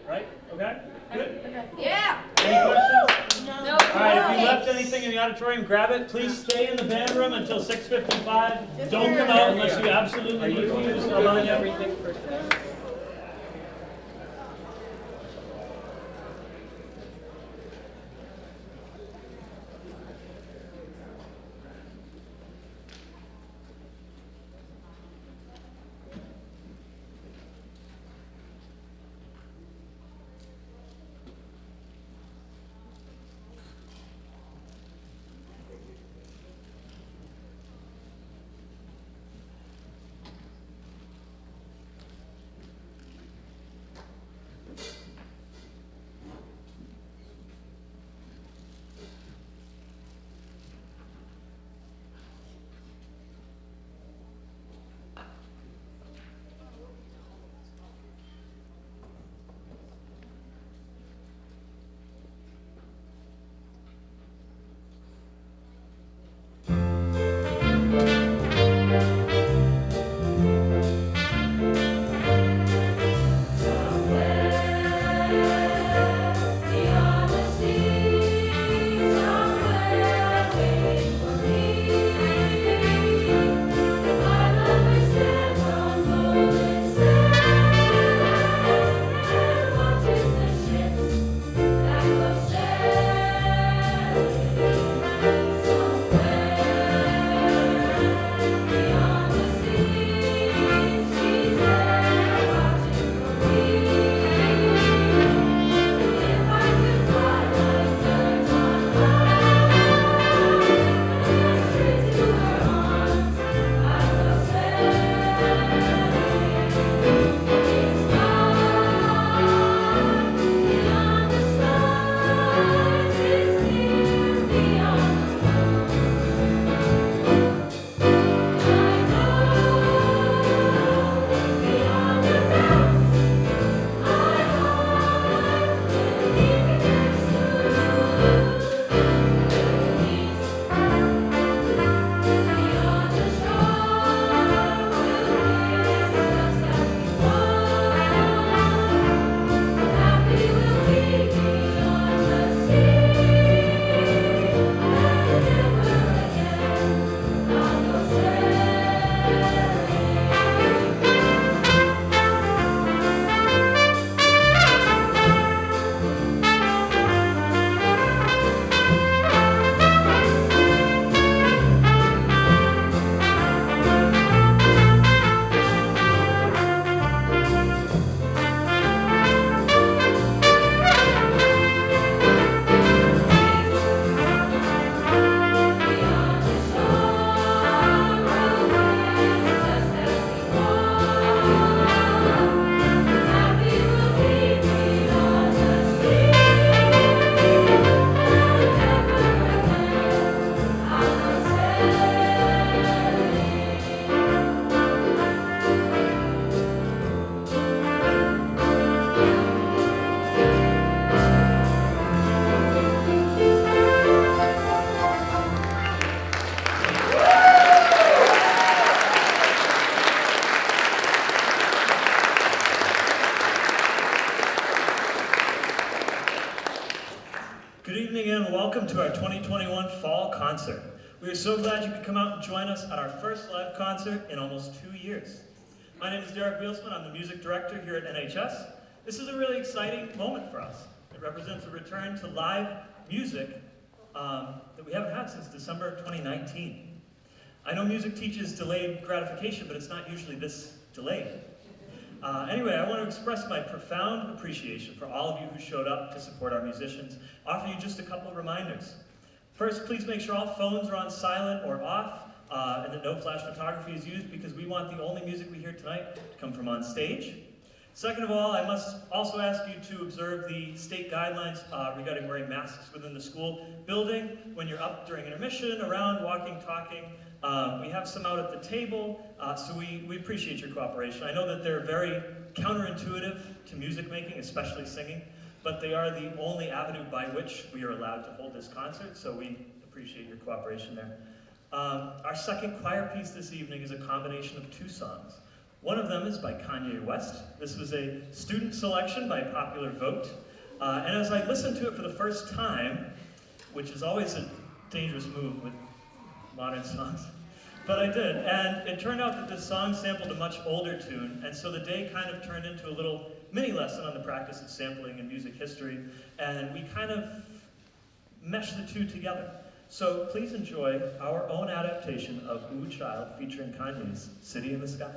Right? Okay? Good? Yeah. Any questions? No. All right, if you left anything in the auditorium, grab it. Please stay in the band room until 6:55. Don't come out unless you absolutely need to use everything. Good evening and welcome to our 2021 Fall Concert. We are so glad you could come out and join us at our first live concert in almost 2 years. My name is Derek Wheelsman. I'm the music director here at NHS. This is a really exciting moment for us. It represents a return to live music that we haven't had since December 2019. I know music teaches delayed gratification, but it's not usually this delayed. Anyway, I want to express my profound appreciation for all of you who showed up to support our musicians. Offer you just a couple of reminders. First, please make sure all phones are on silent or off, and that no flash photography is used because we want the only music we hear tonight to come from on stage. Second of all, I must also ask you to observe the state guidelines regarding wearing masks within the school building when you're up during intermission, around, walking, talking. We have some out at the table, so we appreciate your cooperation. I know that they're very counterintuitive to music making, especially singing, but they are the only avenue by which we are allowed to hold this concert, so we appreciate your cooperation there. Our second choir piece this evening is a combination of two songs. One of them is by Kanye West. This was a student selection by popular vote. And as I listened to it for the first time, which is always a dangerous move with modern songs, but I did, and it turned out that this song sampled a much older tune, and so the day kind of turned into a little mini lesson on the practice of sampling in music history, and we kind of meshed the two together. So please enjoy our own adaptation of Ooh Child featuring Kanye's City in the Sky.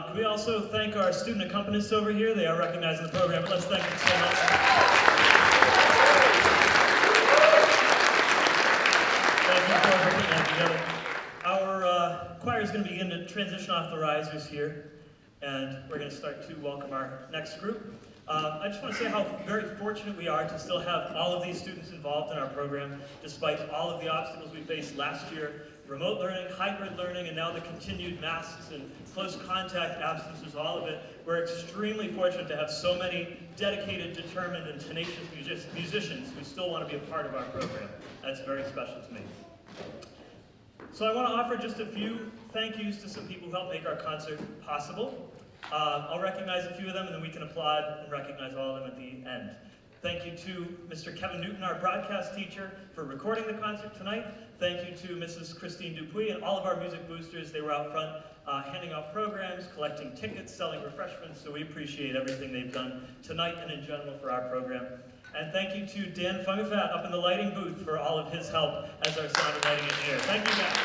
Can we also thank our student accompanists over here? They are recognized in the program, but let's thank them so much. Thank you for putting that together. Our choir is going to begin to transition off the risers here, and we're going to start to welcome our next group. I just want to say how very fortunate we are to still have all of these students involved in our program, despite all of the obstacles we faced last year. Remote learning, hybrid learning, and now the continued masks and close contact absences, all of it. We're extremely fortunate to have so many dedicated, determined, and tenacious musicians who still want to be a part of our program. That's very special to me. So I want to offer just a few thank yous to some people who helped make our concert possible. I'll recognize a few of them, and then we can applaud and recognize all of them at the end. Thank you to Mr. Kevin Newton, our broadcast teacher, for recording the concert tonight. Thank you to Mrs. Christine Dupuy and all of our music boosters. They were out front handing out programs, collecting tickets, selling refreshments, so we appreciate everything they've done tonight and in general for our program. And thank you to Dan Fungafat up in the lighting booth for all of his help as our sound and lighting engineer. Thank you, guys.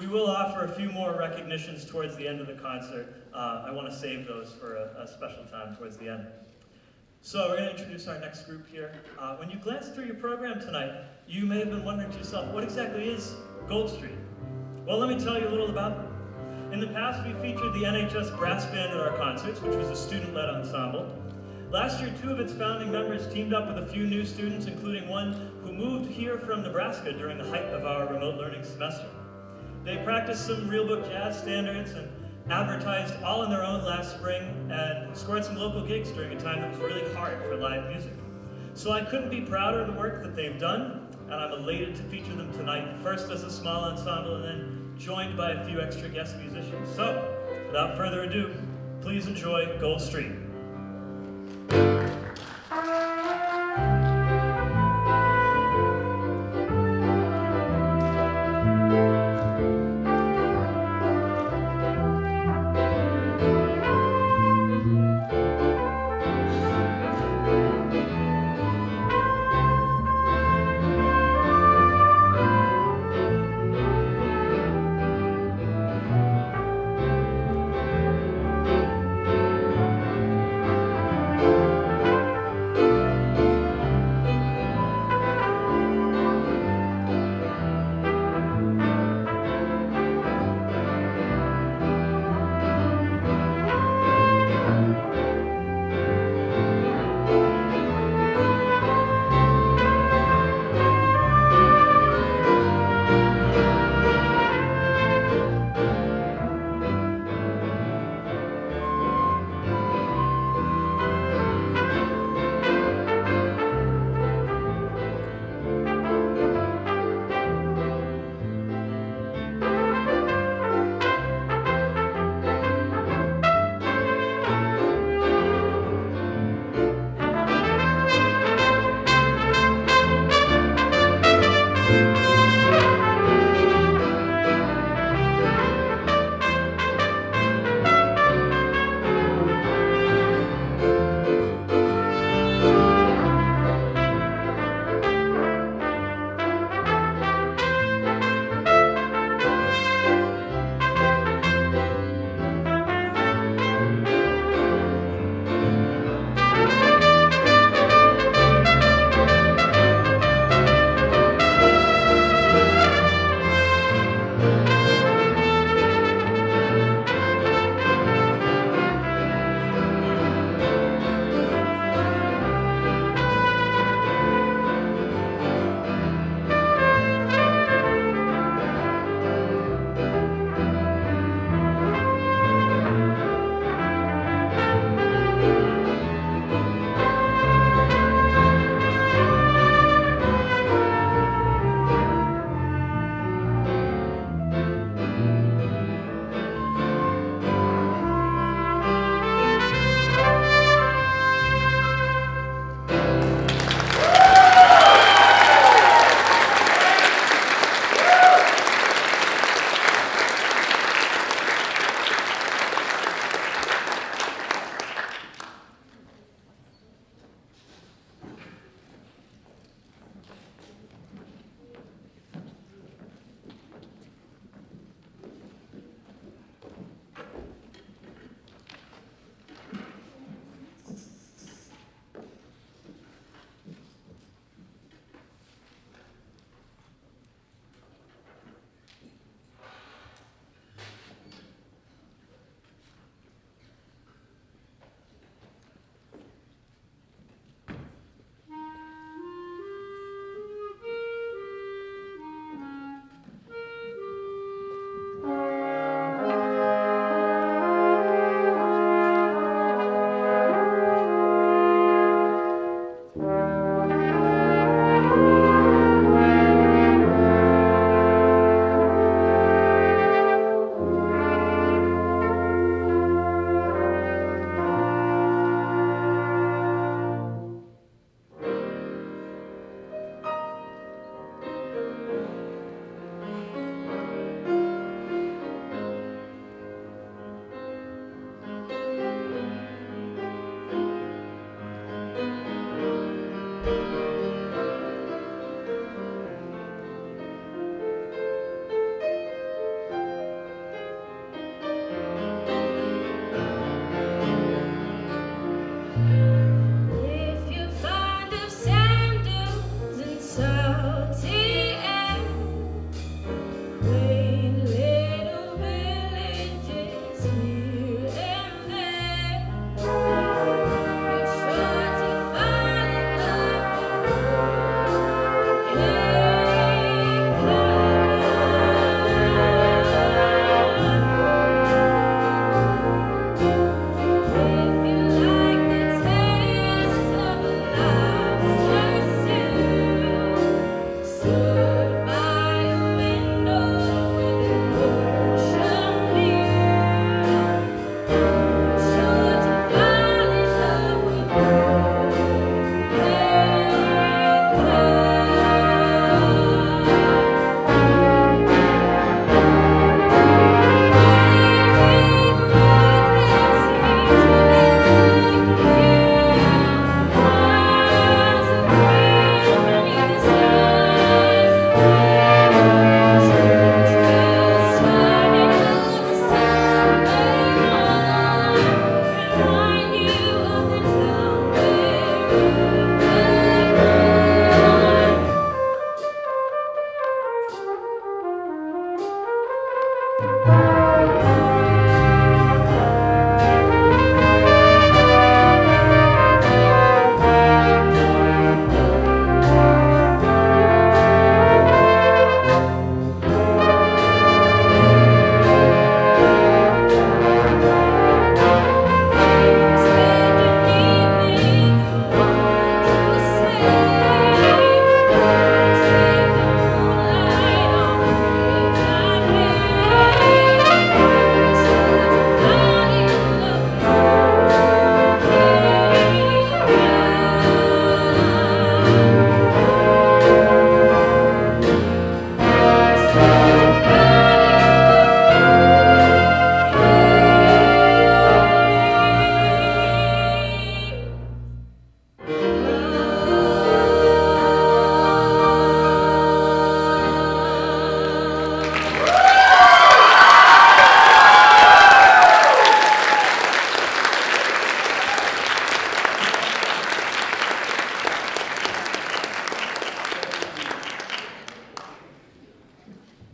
We will offer a few more recognitions towards the end of the concert. I want to save those for a special time towards the end. So we're going to introduce our next group here. When you glance through your program tonight, you may have been wondering to yourself, what exactly is Gold Street? Well, let me tell you a little about them. In the past, we featured the NHS Brass Band at our concerts, which was a student-led ensemble. Last year, 2 of its founding members teamed up with a few new students, including one who moved here from Nebraska during the height of our remote learning semester. They practiced some real book jazz standards and advertised all on their own last spring and scored some local gigs during a time that was really hard for live music. So I couldn't be prouder of the work that they've done, and I'm elated to feature them tonight, first as a small ensemble and then joined by a few extra guest musicians. So, without further ado, please enjoy Gold Street.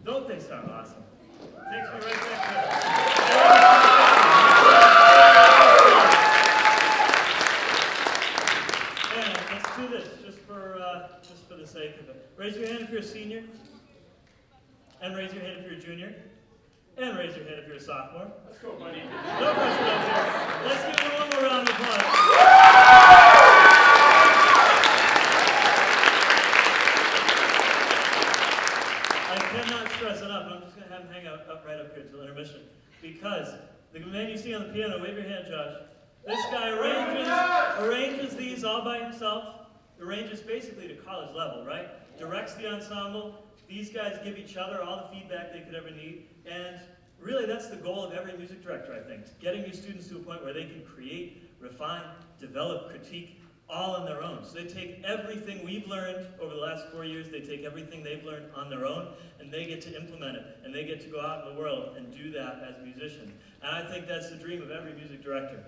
Don't they sound awesome? Takes me right back to And let's do this just for the sake of it. Raise your hand if you're a senior. And raise your hand if you're a junior. And raise your hand if you're a sophomore. Let's go, buddy. No pressure up here. Let's give them one more round of applause. I cannot stress enough. I'm just going to have them hang out right up here until intermission. Because the man you see on the piano, wave your hand, Josh. This guy arranges these all by himself. Arranges basically to college level, right? Directs the ensemble. These guys give each other all the feedback they could ever need. And really, that's the goal of every music director, I think. Getting these students to a point where they can create, refine, develop, critique, all on their own. So they take everything we've learned over the last 4 years, they take everything they've learned on their own, and they get to implement it. And they get to go out in the world and do that as musicians. And I think that's the dream of every music director.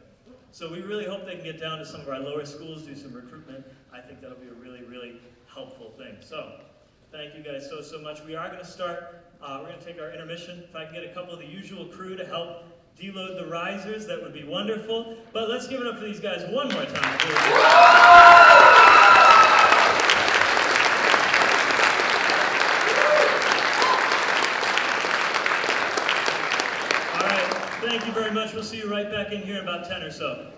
So we really hope they can get down to some of our lower schools, do some recruitment. I think that'll be a really, really helpful thing. So, thank you guys so much. We are going to start, we're going to take our intermission. If I can get a couple of the usual crew to help deload the risers, that would be wonderful. But let's give it up for these guys one more time, please. All right, thank you very much. We'll see you right back in here in about 10 or so.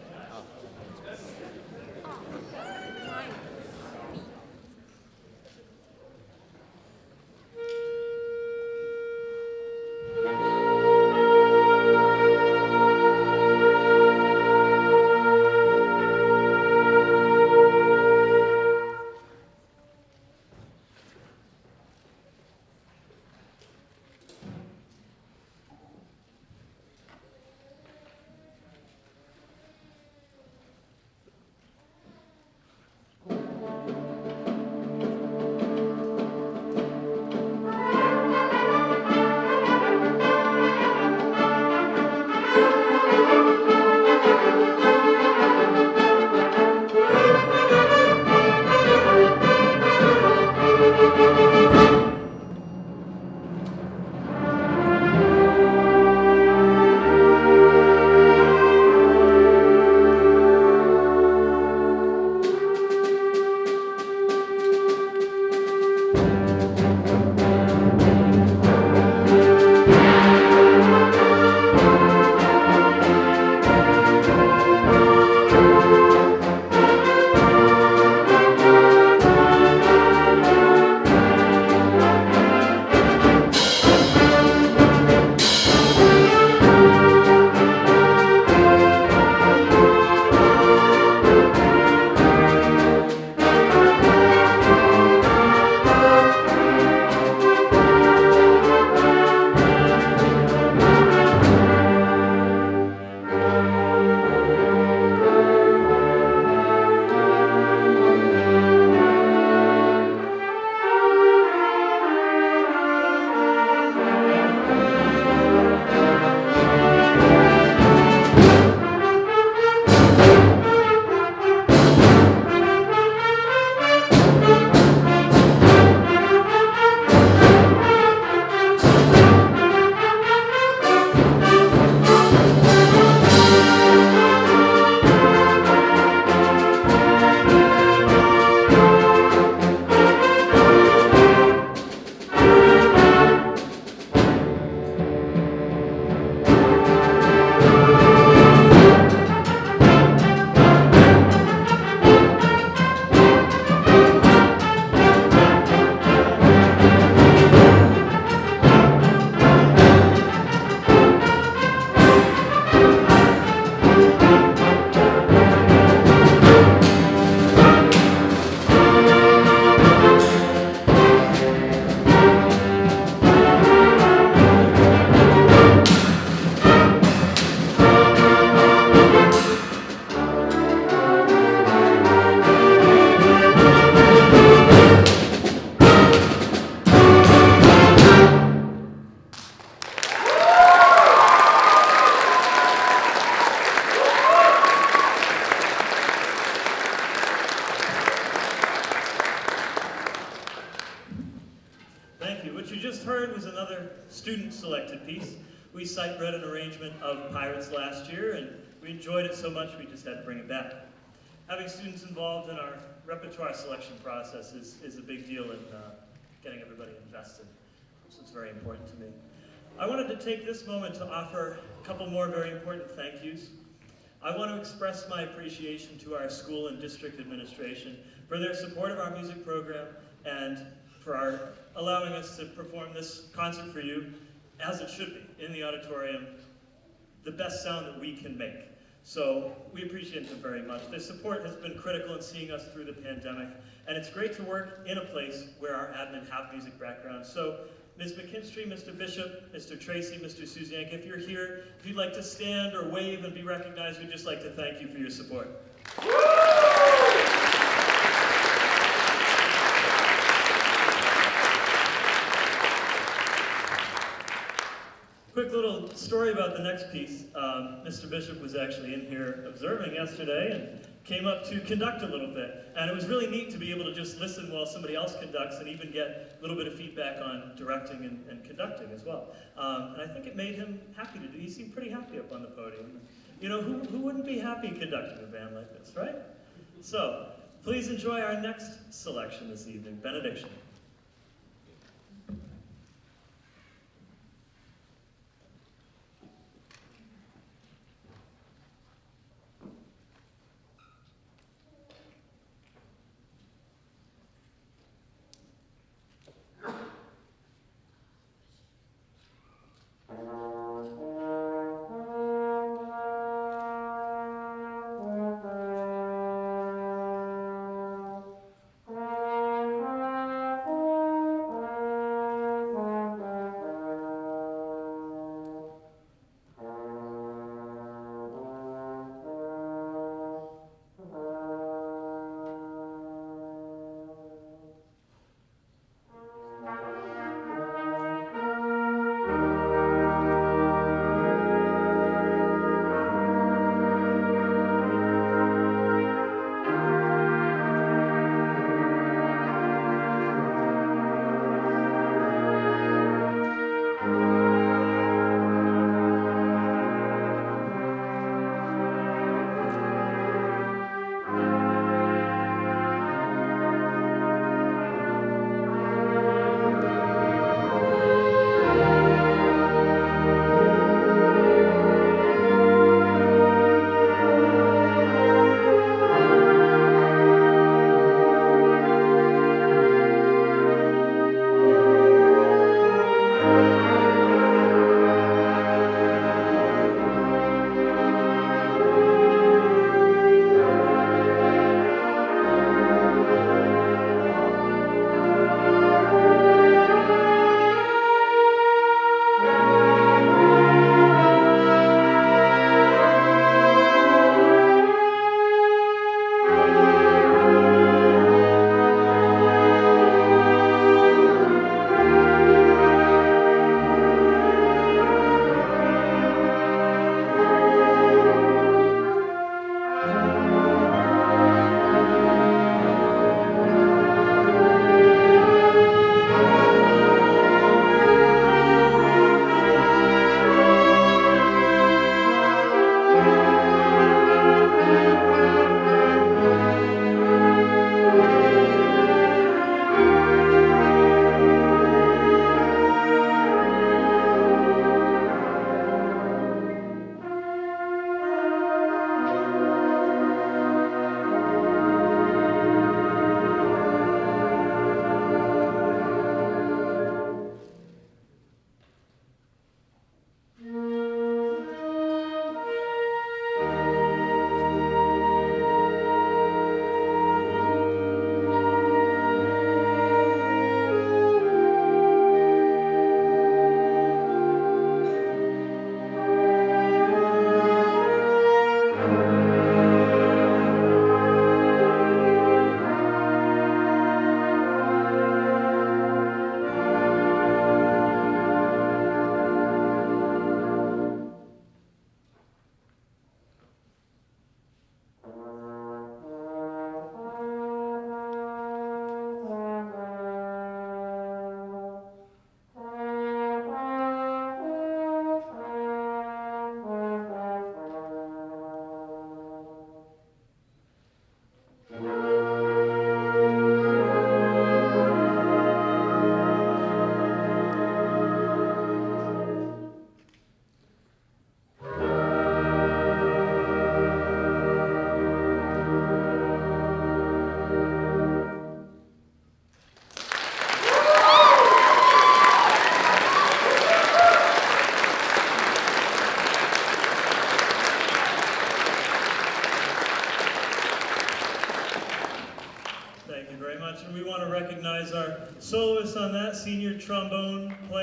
was another student-selected piece. We sight-read an arrangement of Pirates last year, and we enjoyed it so much we just had to bring it back. Having students involved in our repertoire selection process is a big deal in getting everybody invested, so it's very important to me. I wanted to take this moment to offer a couple more very important thank yous. I want to express my appreciation to our school and district administration for their support of our music program and for allowing us to perform this concert for you, as it should be, in the auditorium, the best sound that we can make. So we appreciate them very much. Their support has been critical in seeing us through the pandemic, and it's great to work in a place where our admin have music backgrounds. So Ms. McKinstry, Mr. Bishop, Mr. Tracy, Mr. Suziak, if you're here, if you'd like to stand or wave and be recognized, we'd just like to thank you for your support. Quick little story about the next piece. Mr. Bishop was actually in here observing yesterday and came up to conduct a little bit. And it was really neat to be able to just listen while somebody else conducts and even get a little bit of feedback on directing and conducting as well. And I think it made him happy to do. He seemed pretty happy up on the podium. You know, who wouldn't be happy conducting a band like this, right? So, please enjoy our next selection this evening, Benediction.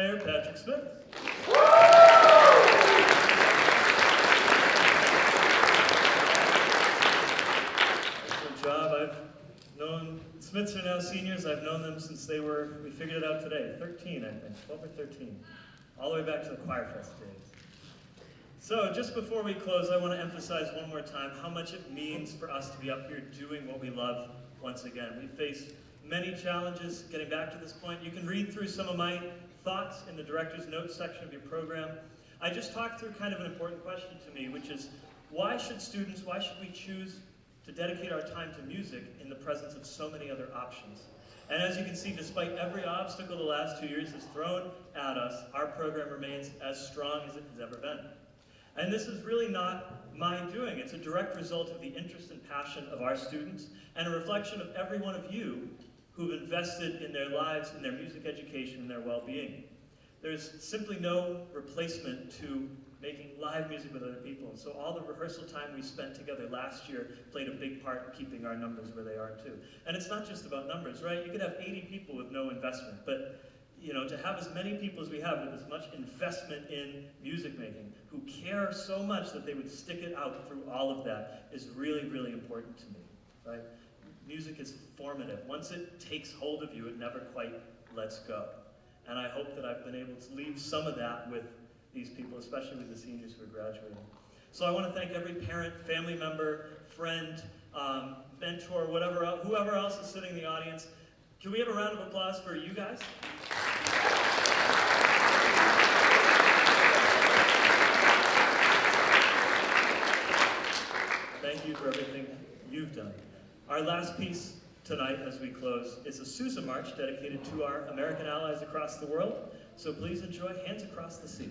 Mayor Patrick Smith. Good job. I've known, Smiths are now seniors. I've known them since we figured it out today, 13, I think, 12 or 13. All the way back to the Choir Fest days. So just before we close, I want to emphasize one more time how much it means for us to be up here doing what we love once again. We face many challenges getting back to this point. You can read through some of my thoughts in the director's notes section of your program. I just talked through kind of an important question to me, which is, why should we choose to dedicate our time to music in the presence of so many other options? And as you can see, despite every obstacle the last 2 years has thrown at us, our program remains as strong as it has ever been. And this is really not my doing. It's a direct result of the interest and passion of our students and a reflection of every one of you who've invested in their lives, in their music education, and their well-being. There's simply no replacement to making live music with other people. And so all the rehearsal time we spent together last year played a big part in keeping our numbers where they are too. And it's not just about numbers, right? You could have 80 people with no investment, but to have as many people as we have with as much investment in music making, who care so much that they would stick it out through all of that, is really, really important to me, right? Music is formative. Once it takes hold of you, it never quite lets go. And I hope that I've been able to leave some of that with these people, especially with the seniors who are graduating. So I want to thank every parent, family member, friend, mentor, whoever else is sitting in the audience. Can we have a round of applause for you guys? Thank you for everything you've done. Our last piece tonight as we close is a Sousa March dedicated to our American allies across the world. So please enjoy Hands Across the Sea.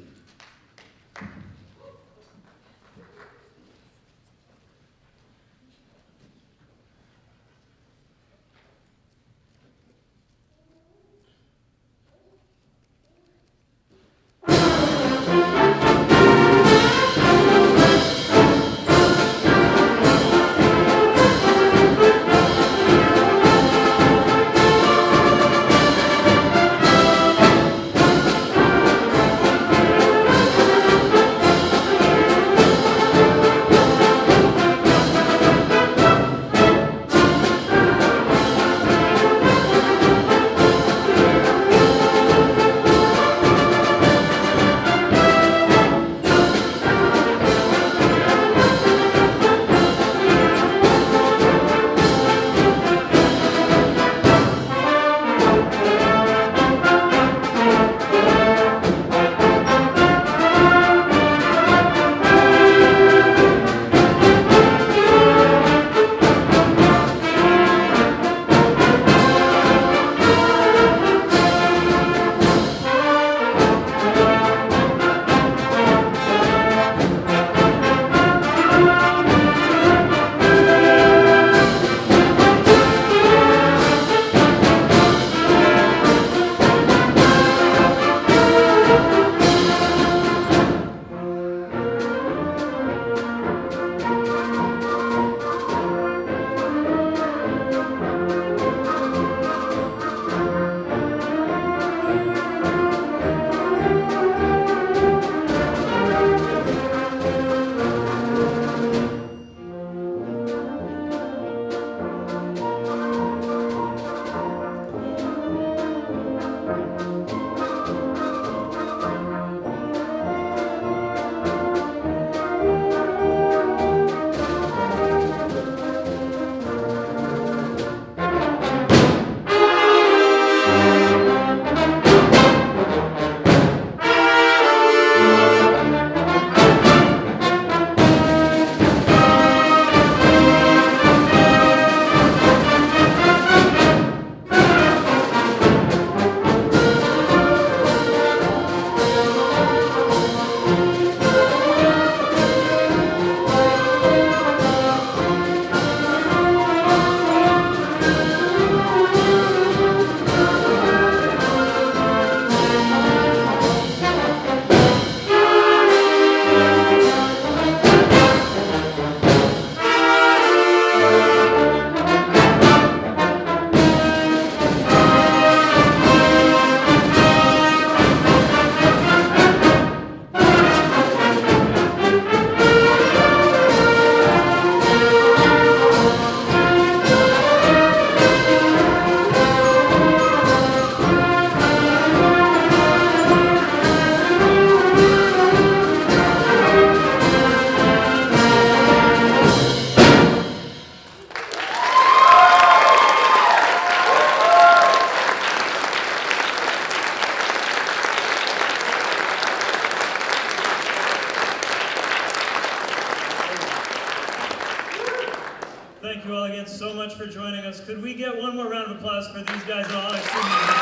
Thank you all again so much for joining us. Could we get one more round of applause for these guys and all our student musicians?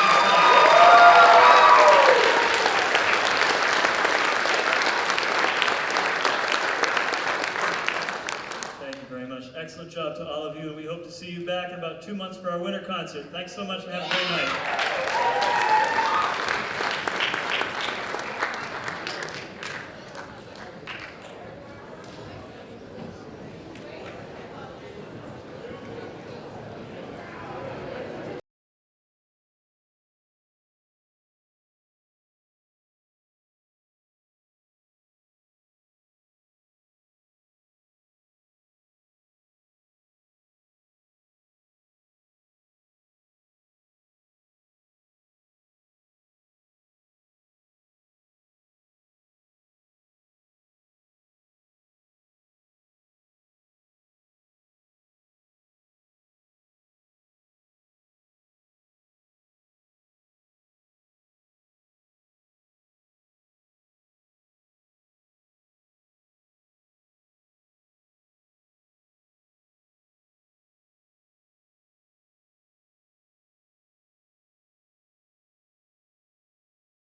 Thank you very much. Excellent job to all of you, and we hope to see you back in about 2 months for our winter concert. Thanks so much and have a great night.